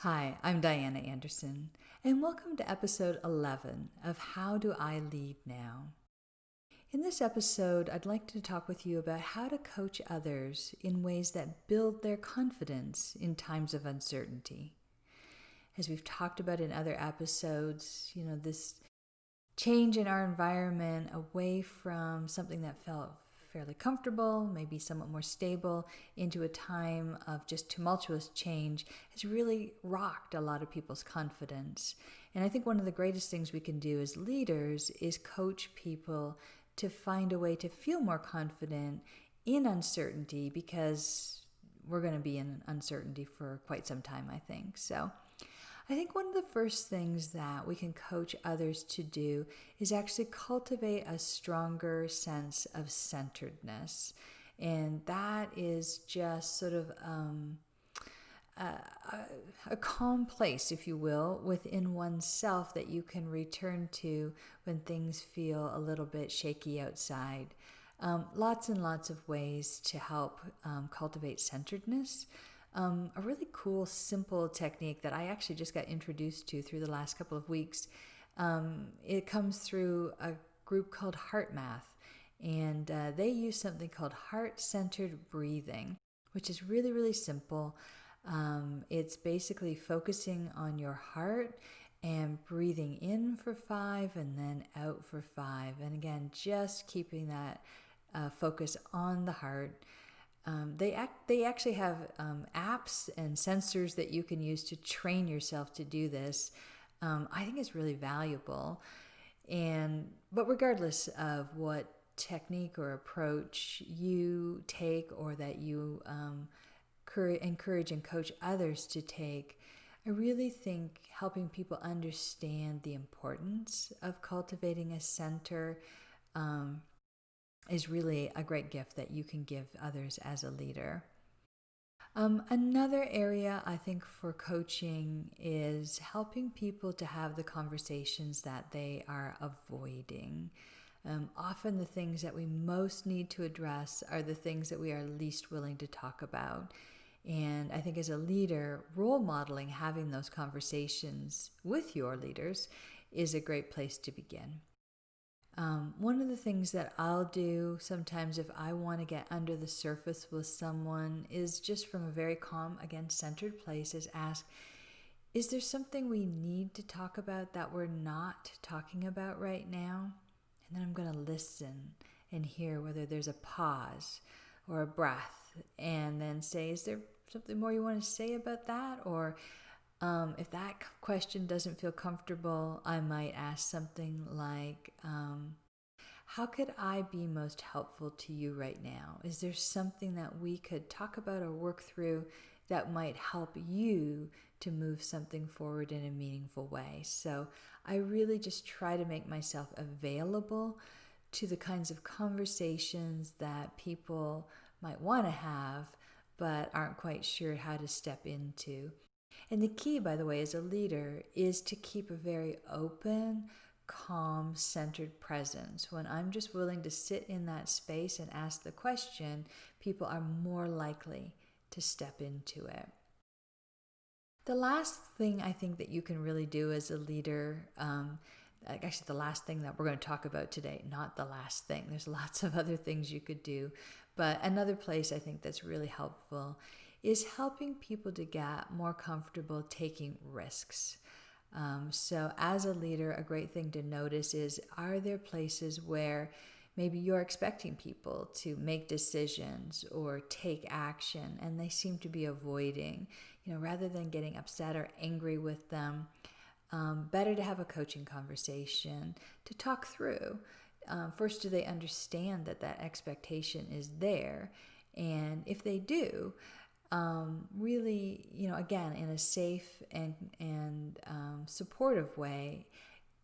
Hi, I'm Diana Anderson, and welcome to episode 11 of How Do I Lead Now? In this episode, I'd like to talk with you about how to coach others in ways that build their confidence in times of uncertainty. As we've talked about in other episodes, this change in our environment away from something that felt fairly comfortable, maybe somewhat more stable, into a time of just tumultuous change has really rocked a lot of people's confidence. And I think one of the greatest things we can do as leaders is coach people to find a way to feel more confident in uncertainty, because we're going to be in uncertainty for quite some time, I think. So I think one of the first things that we can coach others to do is actually cultivate a stronger sense of centeredness. And that is just sort of a calm place, if you will, within oneself that you can return to when things feel a little bit shaky outside. Lots and lots of ways to help cultivate centeredness. A really cool, simple technique that I actually just got introduced to through the last couple of weeks. It comes through a group called HeartMath, and they use something called heart-centered breathing, which is really, really simple. It's basically focusing on your heart and breathing in for 5 and then out for 5. And again, just keeping that focus on the heart. They actually have apps and sensors that you can use to train yourself to do this. I think it's really valuable. But regardless of what technique or approach you take, or that you encourage and coach others to take, I really think helping people understand the importance of cultivating a center is really a great gift that you can give others as a leader. Another area I think for coaching is helping people to have the conversations that they are avoiding. Often the things that we most need to address are the things that we are least willing to talk about. And I think as a leader, role modeling having those conversations with your leaders is a great place to begin. One of the things that I'll do sometimes if I want to get under the surface with someone is just from a very calm, again, centered place, is ask, is there something we need to talk about that we're not talking about right now? And then I'm going to listen and hear whether there's a pause or a breath, and then say, is there something more you want to say about that? Or if that question doesn't feel comfortable, I might ask something like, how could I be most helpful to you right now? Is there something that we could talk about or work through that might help you to move something forward in a meaningful way? So I really just try to make myself available to the kinds of conversations that people might want to have but aren't quite sure how to step into. And the key, by the way, as a leader is to keep a very open, calm, centered presence. When I'm just willing to sit in that space and ask the question, people are more likely to step into it. The last thing I think that you can really do as a leader, actually the last thing that we're going to talk about today, not the last thing, there's lots of other things you could do, but another place I think that's really helpful is helping people to get more comfortable taking risks. So as a leader, a great thing to notice is, are there places where maybe you're expecting people to make decisions or take action and they seem to be avoiding? Rather than getting upset or angry with them, better to have a coaching conversation to talk through. First, do they understand that that expectation is there? And if they do, really, again, in a safe and supportive way,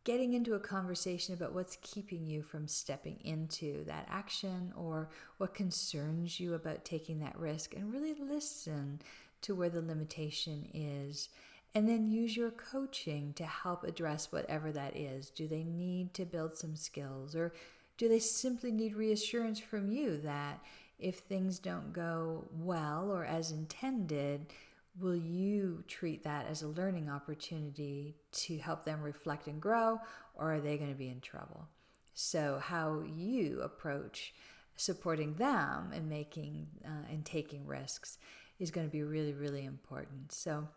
getting into a conversation about what's keeping you from stepping into that action or what concerns you about taking that risk, and really listen to where the limitation is. And then use your coaching to help address whatever that is. Do they need to build some skills, or do they simply need reassurance from you that if things don't go well or as intended, will you treat that as a learning opportunity to help them reflect and grow, or are they going to be in trouble? So how you approach supporting them and making and taking risks is going to be really, really important. So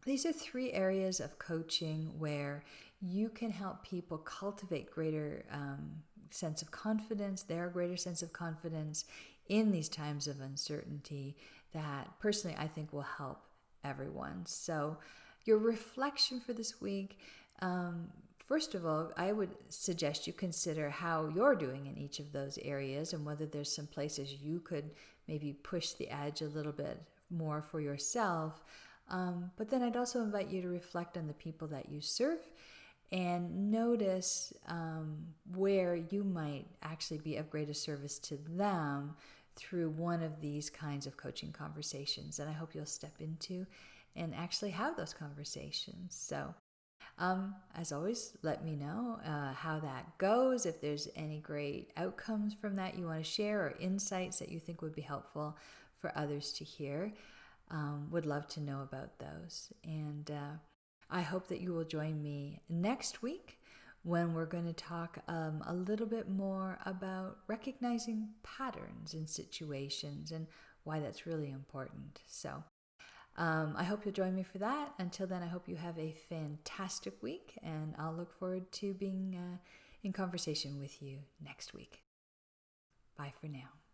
these are 3 areas of coaching where you can help people cultivate greater sense of confidence, their greater sense of confidence in these times of uncertainty that personally I think will help everyone. So your reflection for this week, first of all, I would suggest you consider how you're doing in each of those areas and whether there's some places you could maybe push the edge a little bit more for yourself. But then I'd also invite you to reflect on the people that you serve and notice where you might actually be of greatest service to them through one of these kinds of coaching conversations. And I hope you'll step into and actually have those conversations. So as always, let me know how that goes. If there's any great outcomes from that you want to share or insights that you think would be helpful for others to hear, would love to know about those. And I hope that you will join me next week when we're going to talk a little bit more about recognizing patterns in situations and why that's really important. So I hope you'll join me for that. Until then, I hope you have a fantastic week, and I'll look forward to being in conversation with you next week. Bye for now.